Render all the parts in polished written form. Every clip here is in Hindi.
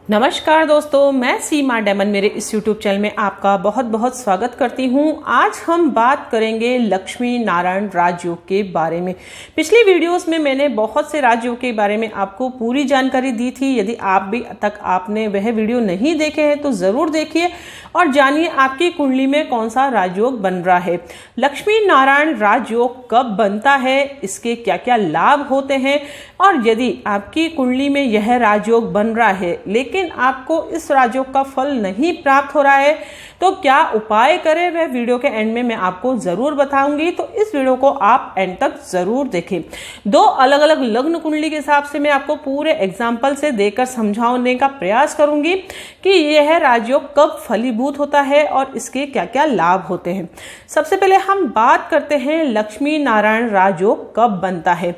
नमस्कार दोस्तों, मैं सीमा डेमन मेरे इस YouTube चैनल में आपका बहुत बहुत स्वागत करती हूं। आज हम बात करेंगे लक्ष्मी नारायण राजयोग के बारे में। पिछली वीडियोस में मैंने बहुत से राजयोग के बारे में आपको पूरी जानकारी दी थी। यदि आप भी तक आपने वह वीडियो नहीं देखे हैं तो जरूर देखिए और जानिए आपकी कुंडली में कौन सा राजयोग बन रहा है। लक्ष्मी नारायण राजयोग कब बनता है, इसके क्या क्या लाभ होते हैं, और यदि आपकी कुंडली में यह राजयोग बन रहा है लेकिन आपको इस राजयोग का फल नहीं प्राप्त हो रहा है तो क्या उपाय करें, वह वीडियो के एंड में मैं आपको जरूर बताऊंगी। तो इस वीडियो को आप एंड तक जरूर देखें। दो अलग अलग लग्न कुंडली के हिसाब से मैं आपको पूरे एग्जाम्पल से देकर समझाने का प्रयास करूंगी कि यह राजयोग कब फलीभूत होता है और इसके क्या क्या लाभ होते हैं। सबसे पहले हम बात करते हैं लक्ष्मी नारायण राजयोग कब बनता है।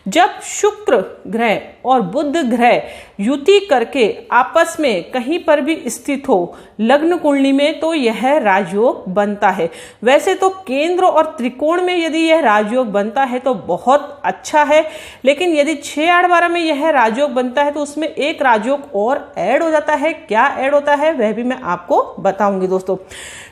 जब शुक्र ग्रह और बुध ग्रह युति करके आपस में कहीं पर भी स्थित हो लग्न कुंडली में तो यह राजयोग बनता है। वैसे तो केंद्र और त्रिकोण में यदि यह राजयोग बनता है तो बहुत अच्छा है, लेकिन यदि 6, 8, 12 में यह राजयोग बनता है तो उसमें एक राजयोग और ऐड हो जाता है। क्या ऐड होता है वह भी मैं आपको बताऊंगी दोस्तों।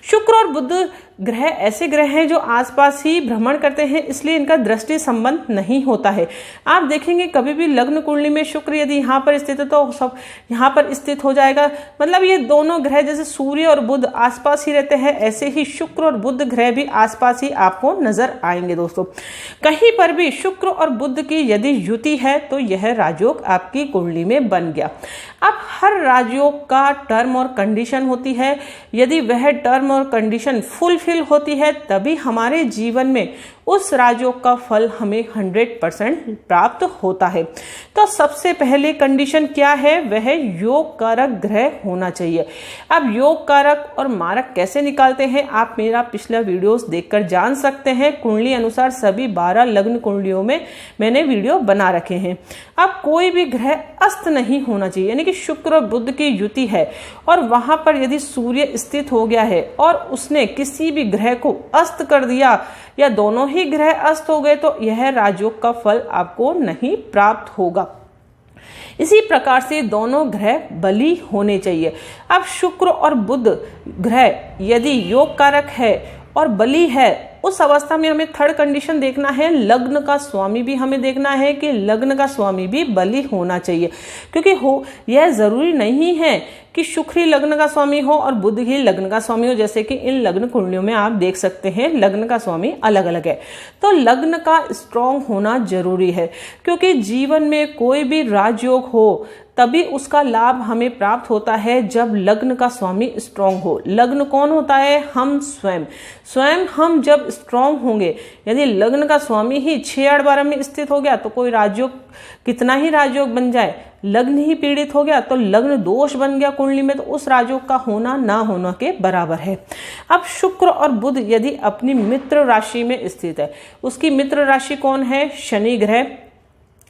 शुक्र और बुध ग्रह ऐसे ग्रह हैं जो आसपास ही भ्रमण करते हैं, इसलिए इनका दृष्टि संबंध नहीं होता है। आप देखेंगे कभी भी लग्न कुंडली में शुक्र यदि यहाँ पर स्थित है तो सब यहाँ पर स्थित हो जाएगा। मतलब ये दोनों ग्रह जैसे सूर्य और बुध आसपास ही रहते हैं, ऐसे ही शुक्र और बुध ग्रह भी आसपास ही आपको नजर आएंगे दोस्तों। कहीं पर भी शुक्र और बुध की यदि युति है तो यह राजयोग आपकी कुंडली में बन गया। अब हर राजयोग का टर्म और कंडीशन होती है। यदि वह टर्म और कंडीशन फुलफिल होती है तभी हमारे जीवन में उस राजयोग का फल हमें 100% प्राप्त होता है। तो सबसे पहले कंडीशन क्या है, वह योग कारक ग्रह होना चाहिए। अब योग कारक और मारक कैसे निकालते हैं आप मेरा पिछला वीडियोस देखकर जान सकते हैं। कुंडली अनुसार सभी 12 लग्न कुंडलियों में मैंने वीडियो बना रखे हैं। अब कोई भी ग्रह अस्त नहीं होना चाहिए, यानी कि शुक्र और बुध की युति है और वहां पर यदि सूर्य स्थित हो गया है और उसने किसी भी ग्रह को अस्त कर दिया या दोनों ही ग्रह अस्त हो गए तो यह राजयोग का फल आपको नहीं प्राप्त होगा। इसी प्रकार से दोनों ग्रह बली होने चाहिए। अब शुक्र और बुध ग्रह यदि योग कारक है और बली है, उस अवस्था में हमें थर्ड कंडीशन देखना है, लग्न का स्वामी भी हमें देखना है कि लग्न का स्वामी भी बली होना चाहिए। क्योंकि यह जरूरी नहीं है कि शुक्र ही लग्न का स्वामी हो और बुध ही लग्न का स्वामी हो, जैसे कि इन लग्न कुंडलियों में आप देख सकते हैं लग्न का स्वामी अलग अलग है। तो लग्न का स्ट्रांग होना जरूरी है, क्योंकि जीवन में कोई भी राजयोग हो तभी उसका लाभ हमें प्राप्त होता है जब लग्न का स्वामी स्ट्रांग हो। लग्न कौन होता है? हम स्वयं हम जब स्ट्रांग होंगे। यदि लग्न का स्वामी ही 6, 8, 12 में स्थित हो गया तो कोई राजयोग, कितना ही राजयोग बन जाए, लग्न ही पीड़ित हो गया तो लग्न दोष बन गया कुंडली में, तो उस राजयोग का होना ना होना के बराबर है। अब शुक्र और बुध यदि अपनी मित्र राशि में स्थित है, उसकी मित्र राशि कौन है? शनि ग्रह।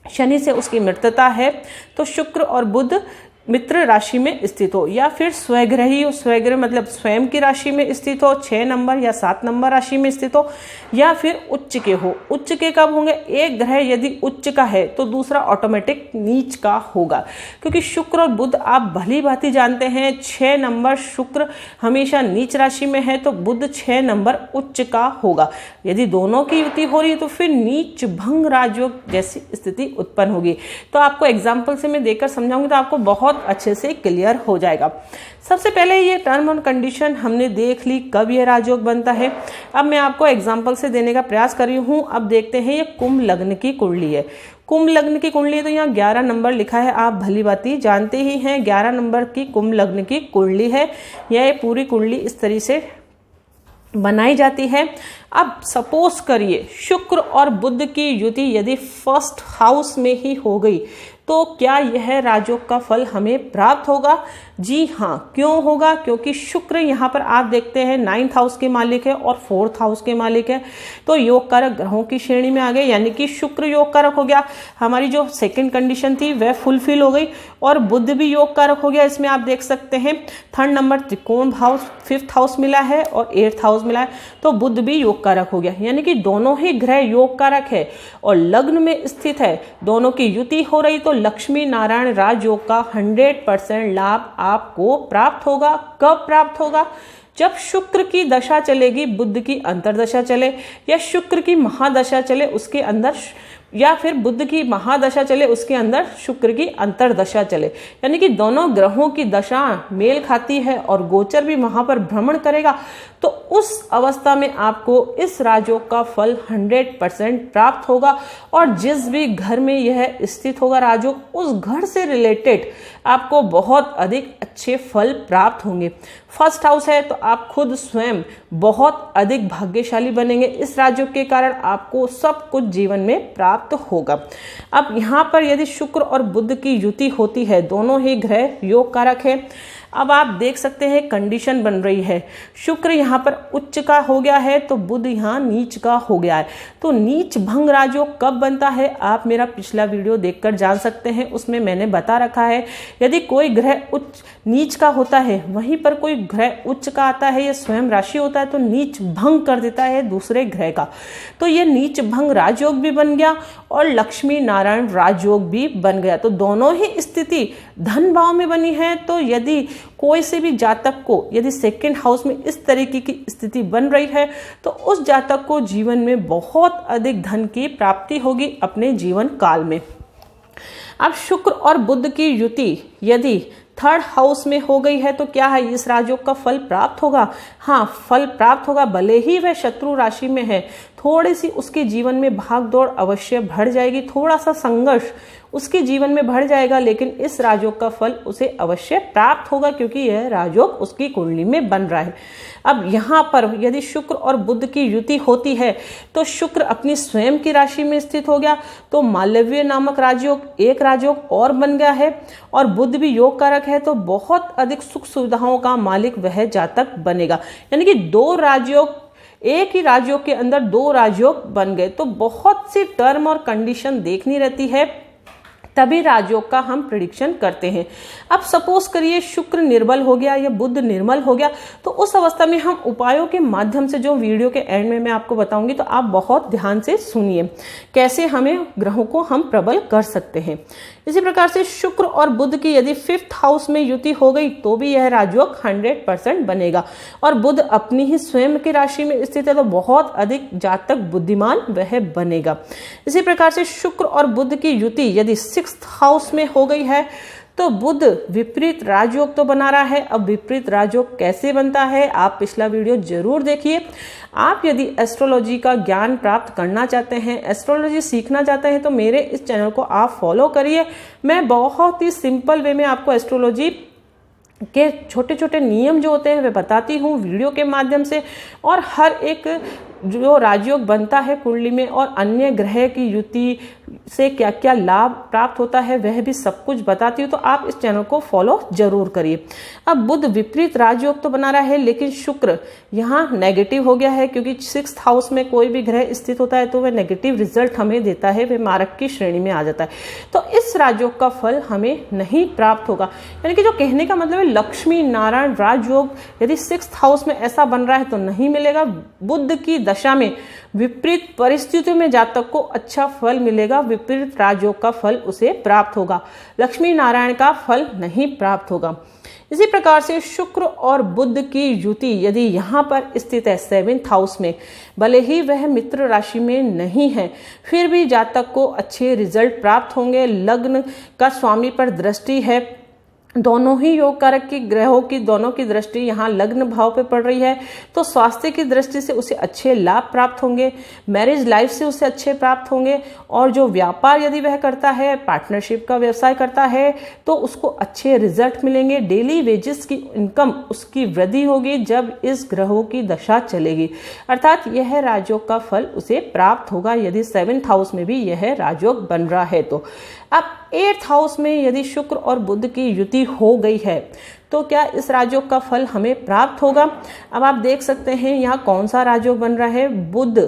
शनि से उसकी मित्रता है तो शुक्र और बुध मित्र राशि में स्थित हो, या फिर स्वग्रही हो, स्वग्रह मतलब स्वयं की राशि में स्थित हो, 6 नंबर या 7 नंबर राशि में स्थित हो, या फिर उच्च के हो। उच्च के कब होंगे? एक ग्रह यदि उच्च का है तो दूसरा ऑटोमेटिक नीच का होगा, क्योंकि शुक्र और बुध आप भली भांति जानते हैं 6 नंबर शुक्र हमेशा नीच राशि में है तो बुध 6 नंबर उच्च का होगा। यदि दोनों की युति हो रही है तो फिर नीच भंग राजयोग जैसी स्थिति उत्पन्न होगी। तो आपको एग्जाम्पल से मैं देकर समझाऊंगी तो आपको बहुत अच्छे से क्लियर हो जाएगा। सबसे पहले ये टर्म और कंडीशन हमने देख ली कब ये राजयोग बनता है। अब मैं आपको एग्जांपल से देने का प्रयास कर रही हूं। अब देखते हैं ये कुंभ लग्न की कुंडली है। कुंभ लग्न की कुंडली है तो यहाँ 11 नंबर लिखा है, आप भली भांति जानते ही हैं 11 नंबर की कुंभ लग्न की कुंडली है। यह पूरी कुंडली इस तरह से बनाई जाती है। अब सपोज करिए शुक्र और बुध की युति यदि फर्स्ट हाउस में ही हो गई तो क्या यह राजयोग का फल हमें प्राप्त होगा? जी हाँ। क्यों होगा? क्योंकि शुक्र यहाँ पर आप देखते हैं 9th हाउस के मालिक है और 4th हाउस के मालिक है, तो योग कारक ग्रहों की श्रेणी में आ गए, यानी कि शुक्र योग कारक हो गया। हमारी जो सेकंड कंडीशन थी वह फुलफिल हो गई और बुध भी योग कारक हो गया। इसमें आप देख सकते हैं 3rd नंबर त्रिकोण हाउस 5th हाउस मिला है और 8th हाउस मिला है, तो बुध भी योग योग कारक हो गया, यानी कि दोनों ही ग्रह योग कारक है और लग्न में स्थित है, दोनों की युति हो रही, तो लक्ष्मी नारायण राजयोग का 100% लाभ आपको प्राप्त होगा। कब प्राप्त होगा? जब शुक्र की दशा चलेगी, बुध की अंतर्दशा चले या शुक्र की महादशा चले उसके अंदर, या फिर बुध की महादशा चले उसके अंदर शुक्र की अंतर्दशा चले, यानी कि दोनों ग्रहों की दशा मेल खाती है और गोचर भी वहां पर भ्रमण करेगा, तो उस अवस्था में आपको इस राजयोग का फल 100% प्राप्त होगा। और जिस भी घर में यह स्थित होगा राजयोग, उस घर से रिलेटेड आपको बहुत अधिक अच्छे फल प्राप्त होंगे। फर्स्ट हाउस है तो आप खुद स्वयं बहुत अधिक भाग्यशाली बनेंगे, इस राजयोग के कारण आपको सब कुछ जीवन में प्राप्त होगा। अब यहाँ पर यदि शुक्र और बुध की युति होती है, दोनों ही ग्रह योग कारक है, अब आप देख सकते हैं कंडीशन बन रही है, शुक्र यहाँ पर उच्च का हो गया है तो बुध यहाँ नीच का हो गया है। तो नीच भंग राजयोग कब बनता है, आप मेरा पिछला वीडियो देखकर जान सकते हैं, उसमें मैंने बता रखा है। यदि कोई ग्रह उच्च नीच का होता है, वहीं पर कोई ग्रह उच्च का आता है या स्वयं राशि होता है, तो नीच भंग कर देता है दूसरे ग्रह का। तो ये नीच भंग राजयोग भी बन गया और लक्ष्मी नारायण राजयोग भी बन गया। तो दोनों ही स्थिति धन भाव में बनी है। तो यदि कोई से भी जातक को यदि सेकंड हाउस में इस तरीके की स्थिति बन रही है, तो उस जातक को जीवन में बहुत अधिक धन की प्राप्ति होगी अपने जीवन काल में। अब शुक्र और बुध की युति यदि थर्ड हाउस में हो गई है, तो क्या है, इस राजयोग का फल प्राप्त होगा। हाँ, फल प्राप्त होगा, भले ही वह शत्रु राशि में है, थोड़ी सी उसके जीवन में भाग दौड़ अवश्य बढ़ जाएगी, थोड़ा सा संघर्ष उसके जीवन में बढ़ जाएगा, लेकिन इस राजयोग का फल उसे अवश्य प्राप्त होगा क्योंकि यह राजयोग उसकी कुंडली में बन रहा है। अब यहाँ पर यदि शुक्र और बुध की युति होती है, तो शुक्र अपनी स्वयं की राशि में स्थित हो गया, तो मालव्य नामक राजयोग एक राजयोग और बन गया है, और बुध भी योग कारक है, तो बहुत अधिक सुख सुविधाओं का मालिक वह जातक बनेगा। यानी कि दो राजयोग, एक ही राजयोग के अंदर दो राजयोग बन गए, तो बहुत सी टर्म और कंडीशन देखनी रहती है, तभी राजयोग का हम प्रिडिक्शन करते हैं। अब सपोज करिए शुक्र निर्बल हो गया या बुध निर्मल हो गया, तो उस अवस्था में हम उपायों के माध्यम से, जो वीडियो के एंड में मैं आपको बताऊंगी, तो आप बहुत ध्यान से सुनिए कैसे हमें ग्रहों को हम प्रबल कर सकते हैं। इसी प्रकार से शुक्र और बुध की यदि फिफ्थ हाउस में युति हो गई, तो भी यह राजयोग 100% बनेगा, और बुध अपनी ही स्वयं की राशि में स्थित है, तो बहुत अधिक जातक बुद्धिमान वह बनेगा। इसी प्रकार से शुक्र और बुध की युति यदि सिक्स्थ हाउस में हो गई है, तो बुध विपरीत राजयोग तो बना रहा है। अब विपरीत राजयोग कैसे बनता है, आप पिछला वीडियो जरूर देखिए। आप यदि एस्ट्रोलॉजी का ज्ञान प्राप्त करना चाहते हैं, एस्ट्रोलॉजी सीखना चाहते हैं, तो मेरे इस चैनल को आप फॉलो करिए। मैं बहुत ही सिंपल वे में आपको एस्ट्रोलॉजी के छोटे छोटे नियम जो होते हैं वे बताती हूँ वीडियो के माध्यम से, और हर एक जो राजयोग बनता है कुंडली में और अन्य ग्रह की युति से क्या क्या लाभ प्राप्त होता है वह भी सब कुछ बताती हूँ, तो आप इस चैनल को फॉलो जरूर करिए। अब बुध विपरीत राजयोग तो बना रहा है, लेकिन शुक्र यहाँ नेगेटिव हो गया है, क्योंकि सिक्स्थ हाउस में कोई भी ग्रह स्थित होता है तो वह नेगेटिव रिजल्ट हमें देता है, वह मारक की श्रेणी में आ जाता है, तो इस राजयोग का फल हमें नहीं प्राप्त होगा। यानी कि जो कहने का मतलब है, लक्ष्मी नारायण राजयोग यदि सिक्स्थ हाउस में ऐसा बन रहा है तो नहीं मिलेगा। बुध की दशा में विपरीत परिस्थितियों में जातक को अच्छा फल मिलेगा, विपरीत राजयोग का फल उसे प्राप्त होगा, लक्ष्मी नारायण का फल नहीं प्राप्त होगा। इसी प्रकार से शुक्र और बुध की युति यदि यहाँ पर स्थित है सेवेंथ हाउस में, भले ही वह मित्र राशि में नहीं है, फिर भी जातक को अच्छे रिजल्ट प्राप्त होंगे। लग्न का स्वामी पर दृष्टि है, दोनों ही योग कारक की ग्रहों की दोनों की दृष्टि यहाँ लग्न भाव पे पड़ रही है, तो स्वास्थ्य की दृष्टि से उसे अच्छे लाभ प्राप्त होंगे, मैरिज लाइफ से उसे अच्छे प्राप्त होंगे, और जो व्यापार यदि वह करता है, पार्टनरशिप का व्यवसाय करता है, तो उसको अच्छे रिजल्ट मिलेंगे। डेली वेजेस की इनकम उसकी वृद्धि होगी जब इस ग्रहों की दशा चलेगी, अर्थात यह राजयोग का फल उसे प्राप्त होगा यदि सेवेंथ हाउस में भी यह राजयोग बन रहा है। तो अब एट्थ हाउस में यदि शुक्र और बुध की युति हो गई है, तो क्या इस राजयोग का फल हमें प्राप्त होगा। अब आप देख सकते हैं यहाँ कौन सा राजयोग बन रहा है, बुध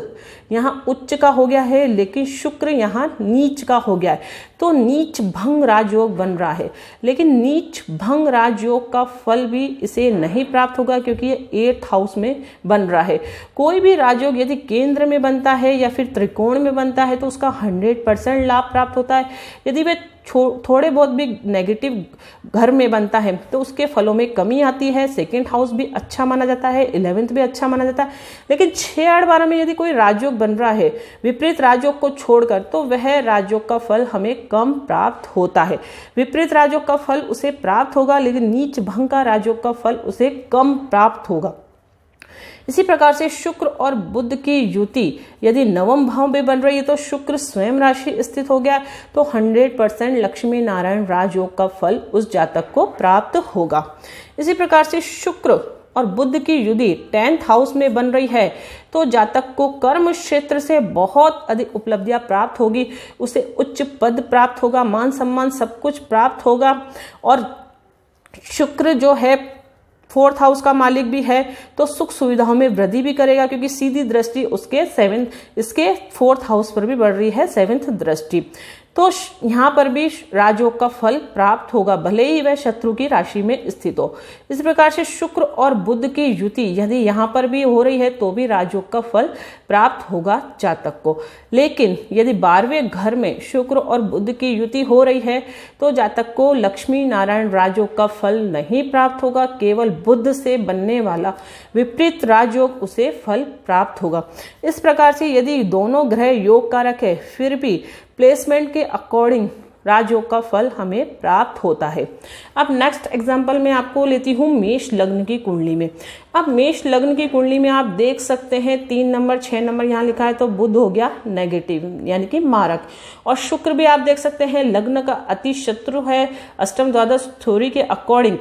यहाँ उच्च का हो गया है लेकिन शुक्र यहाँ नीच का हो गया है, तो नीच भंग राजयोग बन रहा है। लेकिन नीच भंग राजयोग का फल भी इसे नहीं प्राप्त होगा क्योंकि ये 8th हाउस में बन रहा है। कोई भी राजयोग यदि केंद्र में बनता है या फिर त्रिकोण में बनता है तो उसका 100% लाभ प्राप्त होता है। यदि वे थोड़े बहुत भी नेगेटिव घर में बनता है तो उसके फलों में कमी आती है। 2nd हाउस भी अच्छा माना जाता है, 11th भी अच्छा माना जाता है। लेकिन 6, 8, 12 में यदि कोई राजयोग बन रहा है विपरीत राजयोग को छोड़कर, तो वह राजयोग का फल हमें कम प्राप्त होता है। विपरीत राजयोग का फल उसे प्राप्त होगा लेकिन नीच भंग का राजयोग का फल उसे कम प्राप्त होगा। इसी प्रकार से शुक्र और बुध की युति यदि 9वें भाव में बन रही है तो शुक्र स्वयं राशि स्थित हो गया तो 100% लक्ष्मी नारायण राजयोग का फल उस जातक को प्राप्त होगा। इसी प्रकार से शुक्र और बुध की युति 10th हाउस में बन रही है तो जातक को कर्म क्षेत्र से बहुत अधिक उपलब्धियां प्राप्त होगी, उसे उच्च पद प्राप्त होगा, मान सम्मान सब कुछ प्राप्त होगा। और शुक्र जो है 4th हाउस का मालिक भी है तो सुख सुविधाओं में वृद्धि भी करेगा क्योंकि सीधी दृष्टि उसके 4th हाउस पर भी बढ़ रही है, 7th दृष्टि। तो यहाँ पर भी राजयोग का फल प्राप्त होगा भले ही वह शत्रु की राशि में स्थित हो। इस प्रकार से शुक्र और बुध की युति यदि यहाँ पर भी हो रही है तो भी राजयोग का फल प्राप्त होगा जातक को। लेकिन यदि 12वें घर में शुक्र और बुध की युति हो रही है तो जातक को लक्ष्मी नारायण राजयोग का फल नहीं प्राप्त होगा, केवल बुध से बनने वाला विपरीत राजयोग उसे फल प्राप्त होगा। इस प्रकार से यदि दोनों ग्रह योग कारक है फिर भी प्लेसमेंट के अकॉर्डिंग राजयोग का फल हमें प्राप्त होता है। अब नेक्स्ट एग्जांपल मैं आपको लेती हूँ मेष लग्न की कुंडली में। अब मेष लग्न की कुंडली में आप देख सकते हैं 3 नंबर 6 नंबर यहाँ लिखा है तो बुध हो गया नेगेटिव यानी कि मारक, और शुक्र भी आप देख सकते हैं लग्न का अति शत्रु है। अष्टम द्वादश थ्योरी के अकॉर्डिंग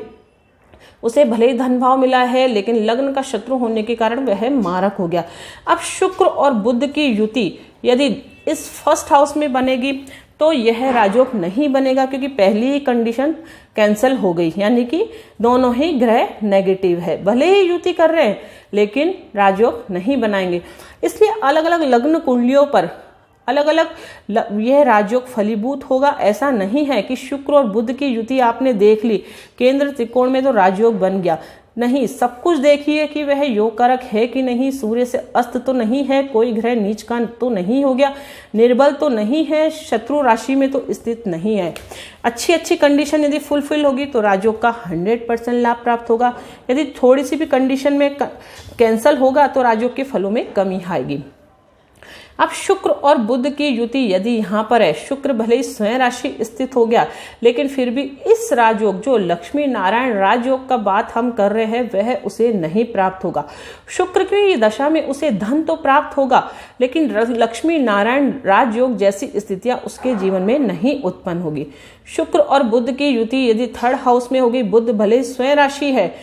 उसे भले ही धन भाव मिला है लेकिन लग्न का शत्रु होने के कारण वह मारक हो गया। अब शुक्र और बुध की युति यदि इस 1st हाउस में बनेगी तो यह राजयोग नहीं बनेगा क्योंकि पहली ही कंडीशन कैंसिल हो गई, यानी कि दोनों ही ग्रह नेगेटिव है। भले ही युति कर रहे हैं लेकिन राजयोग नहीं बनाएंगे। इसलिए अलग अलग लग्न कुंडलियों पर अलग अलग यह राजयोग फलीभूत होगा। ऐसा नहीं है कि शुक्र और बुध की युति आपने देख ली केंद्र त्रिकोण में तो राजयोग बन गया, नहीं, सब कुछ देखिए कि वह योग कारक है कि नहीं, सूर्य से अस्त तो नहीं है, कोई ग्रह नीच का तो नहीं हो गया, निर्बल तो नहीं है, शत्रु राशि में तो स्थित नहीं है। अच्छी कंडीशन यदि फुलफिल होगी तो राजयोग का 100% लाभ प्राप्त होगा। यदि थोड़ी सी भी कंडीशन में कैंसल होगा तो राजयोग के फलों में कमी आएगी। अब शुक्र और बुध की युति यदि यहाँ पर है, शुक्र भले ही स्वयं राशि स्थित हो गया लेकिन फिर भी इस राजयोग जो लक्ष्मी नारायण राजयोग का बात हम कर रहे हैं वह उसे नहीं प्राप्त होगा। शुक्र की दशा में उसे धन तो प्राप्त होगा लेकिन लक्ष्मी नारायण राजयोग जैसी स्थितियां उसके जीवन में नहीं उत्पन्न होगी। शुक्र और बुध की युति यदि 3rd हाउस में होगी, बुध भले ही स्वयं राशि है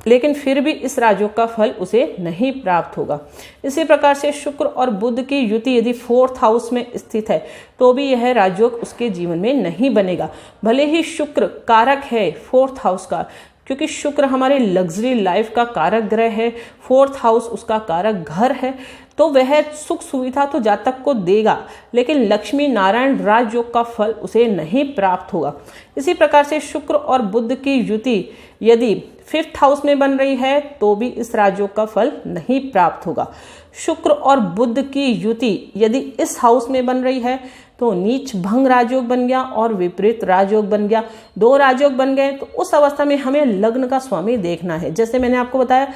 लेकिन फिर भी इस राजयोग का फल उसे नहीं प्राप्त होगा। इसी प्रकार से शुक्र और बुध की युति यदि 4th हाउस में स्थित है तो भी यह राजयोग उसके जीवन में नहीं बनेगा। भले ही शुक्र कारक है 4th हाउस का, क्योंकि शुक्र हमारे लग्जरी लाइफ का कारक ग्रह है, 4th हाउस उसका कारक घर है, तो वह सुख सुविधा तो जातक को देगा लेकिन लक्ष्मी नारायण राजयोग का फल उसे नहीं प्राप्त होगा। इसी प्रकार से शुक्र और बुध की युति यदि 5th हाउस में बन रही है तो भी इस राजयोग का फल नहीं प्राप्त होगा। शुक्र और बुध की युति यदि इस हाउस में बन रही है तो नीच भंग राजयोग बन गया और विपरीत राजयोग बन गया। 2 राजयोग बन गए तो उस अवस्था में हमें लग्न का स्वामी देखना है। जैसे मैंने आपको बताया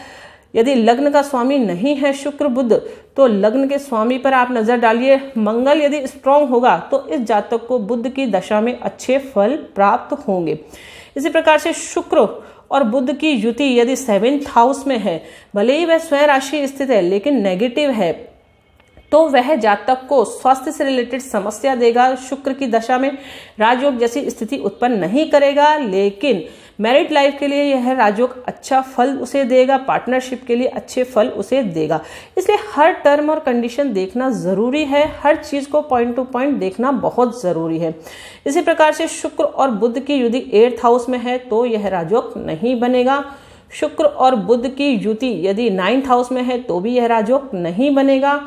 यदि लग्न का स्वामी नहीं है शुक्र बुध तो लग्न के स्वामी पर आप नजर डालिए। मंगल यदि स्ट्रांग होगा तो इस जातक को बुध की दशा में अच्छे फल प्राप्त होंगे। इसी प्रकार से शुक्र और बुध की युति यदि 7th हाउस में है, भले ही वह स्वयं राशि स्थित है लेकिन नेगेटिव है तो वह जातक को स्वास्थ्य से रिलेटेड समस्या देगा। शुक्र की दशा में राजयोग जैसी स्थिति उत्पन्न नहीं करेगा, लेकिन मैरिड लाइफ के लिए यह राजयोग अच्छा फल उसे देगा, पार्टनरशिप के लिए अच्छे फल उसे देगा। इसलिए हर टर्म और कंडीशन देखना जरूरी है, हर चीज को पॉइंट टू पॉइंट देखना बहुत जरूरी है। इसी प्रकार से शुक्र और बुध की युति 8th हाउस में है तो यह राजयोग नहीं बनेगा। शुक्र और बुध की युति यदि 9th हाउस में है तो भी यह राजयोग नहीं बनेगा।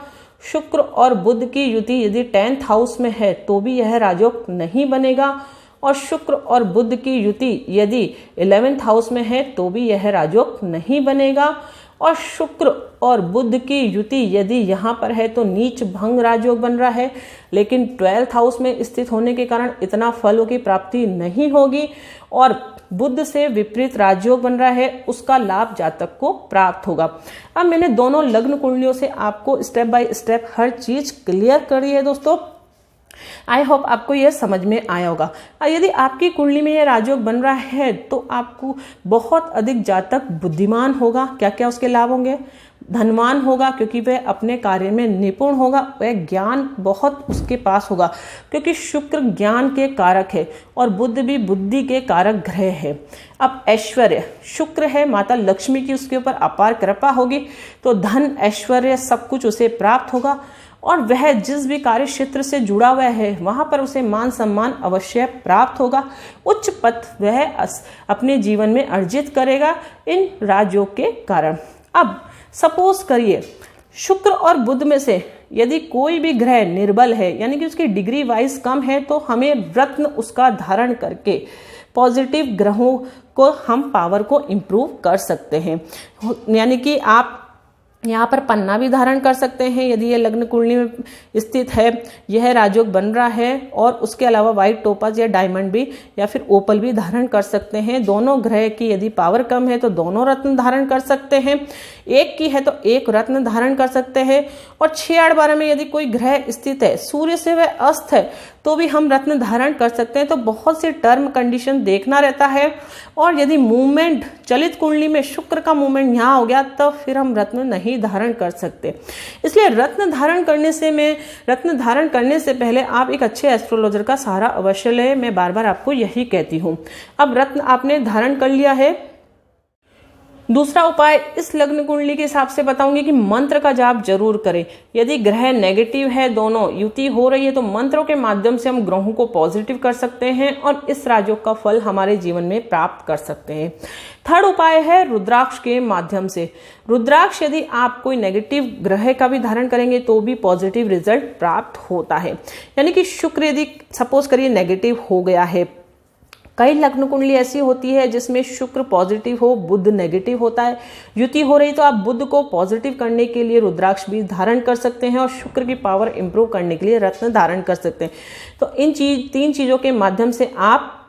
शुक्र और बुध की युति यदि 10th हाउस में है तो भी यह राजयोग नहीं बनेगा। और शुक्र और बुध की युति यदि 11th हाउस में है तो भी यह राजयोग नहीं बनेगा। और शुक्र और बुध की युति यदि यहाँ पर है तो नीच भंग राजयोग बन रहा है, लेकिन 12th हाउस में स्थित होने के कारण इतना फलों की प्राप्ति नहीं होगी। और बुध से विपरीत राजयोग बन रहा है, उसका लाभ जातक को प्राप्त होगा। अब मैंने दोनों लग्न कुंडलियों से आपको स्टेप बाय स्टेप हर चीज क्लियर करी है दोस्तों। आई होप आपको यह समझ में आया होगा। यदि आपकी कुंडली में यह राजयोग बन रहा है तो आपको बहुत अधिक जातक बुद्धिमान होगा। क्या क्या उसके लाभ होंगे? धनवान होगा क्योंकि वह अपने कार्य में निपुण होगा, वह ज्ञान बहुत उसके पास होगा क्योंकि शुक्र ज्ञान के कारक है और बुध भी बुद्धि के कारक ग्रह है। अब ऐश्वर्य, शुक्र है, माता लक्ष्मी की उसके ऊपर अपार कृपा होगी तो धन ऐश्वर्य सब कुछ उसे प्राप्त होगा। और वह जिस भी कार्य क्षेत्र से जुड़ा हुआ है वहां पर उसे मान सम्मान अवश्य प्राप्त होगा। उच्च पद वह अपने जीवन में अर्जित करेगा इन राजयोग के कारण। अब सपोज करिए शुक्र और बुध में से यदि कोई भी ग्रह निर्बल है, यानी कि उसकी डिग्री वाइज कम है, तो हमें रत्न उसका धारण करके पॉजिटिव ग्रहों को हम पावर को इम्प्रूव कर सकते हैं। यानी कि आप यहाँ पर पन्ना भी धारण कर सकते हैं यदि ये लग्न कुंडली में स्थित है, यह राजयोग बन रहा है। और उसके अलावा व्हाइट टोपाज या डायमंड भी या फिर ओपल भी धारण कर सकते हैं। दोनों ग्रह की यदि पावर कम है तो दोनों रत्न धारण कर सकते हैं, एक की है तो एक रत्न धारण कर सकते हैं। और 6-8-12 में यदि कोई ग्रह स्थित है, सूर्य से वह अस्त है, तो भी हम रत्न धारण कर सकते हैं। तो बहुत सी टर्म कंडीशन देखना रहता है। और यदि मूवमेंट चलित कुंडली में शुक्र का मूवमेंट यहाँ हो गया तो फिर हम रत्न नहीं धारण कर सकते। इसलिए रत्न धारण करने से पहले आप एक अच्छे एस्ट्रोलॉजर का सहारा अवश्य लें। मैं बार बार आपको यही कहती हूँ। अब रत्न आपने धारण कर लिया है, दूसरा उपाय इस लग्न कुंडली के हिसाब से बताऊंगी कि मंत्र का जाप जरूर करें। यदि ग्रह नेगेटिव है, दोनों युति हो रही है, तो मंत्रों के माध्यम से हम ग्रहों को पॉजिटिव कर सकते हैं और इस राजयोग का फल हमारे जीवन में प्राप्त कर सकते हैं। थर्ड उपाय है रुद्राक्ष के माध्यम से। रुद्राक्ष यदि आप कोई नेगेटिव ग्रह का भी धारण करेंगे तो भी पॉजिटिव रिजल्ट प्राप्त होता है। यानी कि शुक्र यदि सपोज करिए नेगेटिव हो गया है, कई लग्न कुंडली ऐसी होती है जिसमें शुक्र पॉजिटिव हो, बुध नेगेटिव होता है, युति हो रही, तो आप बुध को पॉजिटिव करने के लिए रुद्राक्ष भी धारण कर सकते हैं और शुक्र की पावर इंप्रूव करने के लिए रत्न धारण कर सकते हैं। तो इन तीन चीजों के माध्यम से आप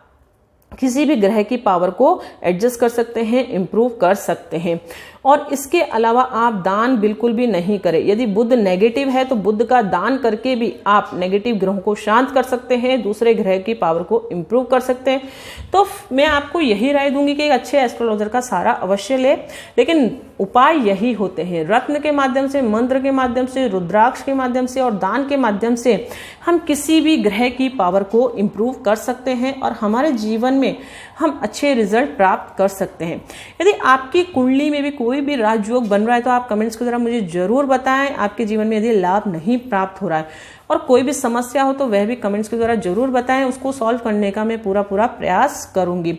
किसी भी ग्रह की पावर को एडजस्ट कर सकते हैं, इंप्रूव कर सकते हैं। और इसके अलावा आप दान बिल्कुल भी नहीं करें। यदि बुध नेगेटिव है तो बुध का दान करके भी आप नेगेटिव ग्रहों को शांत कर सकते हैं, दूसरे ग्रह की पावर को इंप्रूव कर सकते हैं। तो मैं आपको यही राय दूंगी कि एक अच्छे एस्ट्रोलॉजर का सहारा अवश्य ले, लेकिन उपाय यही होते हैं। रत्न के माध्यम से, मंत्र के माध्यम से, रुद्राक्ष के माध्यम से और दान के माध्यम से हम किसी भी ग्रह की पावर को इंप्रूव कर सकते हैं और हमारे जीवन में हम अच्छे रिजल्ट प्राप्त कर सकते हैं। यदि आपकी कुंडली में भी कोई भी राजयोग बन रहा है तो आप कमेंट्स के द्वारा मुझे जरूर बताएं। आपके जीवन में यदि लाभ नहीं प्राप्त हो रहा है और कोई भी समस्या हो तो वह भी कमेंट्स के द्वारा जरूर बताएं, उसको सॉल्व करने का मैं पूरा प्रयास करूंगी।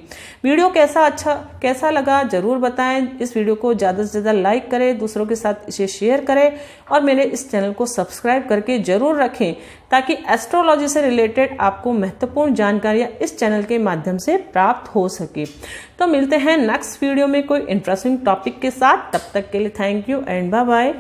वीडियो कैसा लगा जरूर बताएं। इस वीडियो को ज्यादा से ज्यादा लाइक करें, दूसरों के साथ इसे शेयर करें और मेरे इस चैनल को सब्सक्राइब करके जरूर रखें ताकि एस्ट्रोलॉजी से रिलेटेड आपको महत्वपूर्ण जानकारियां इस चैनल के माध्यम से प्राप्त हो सके। तो मिलते हैं नेक्स्ट वीडियो में कोई इंटरेस्टिंग टॉपिक के साथ। तब तक के लिए thank you and bye bye.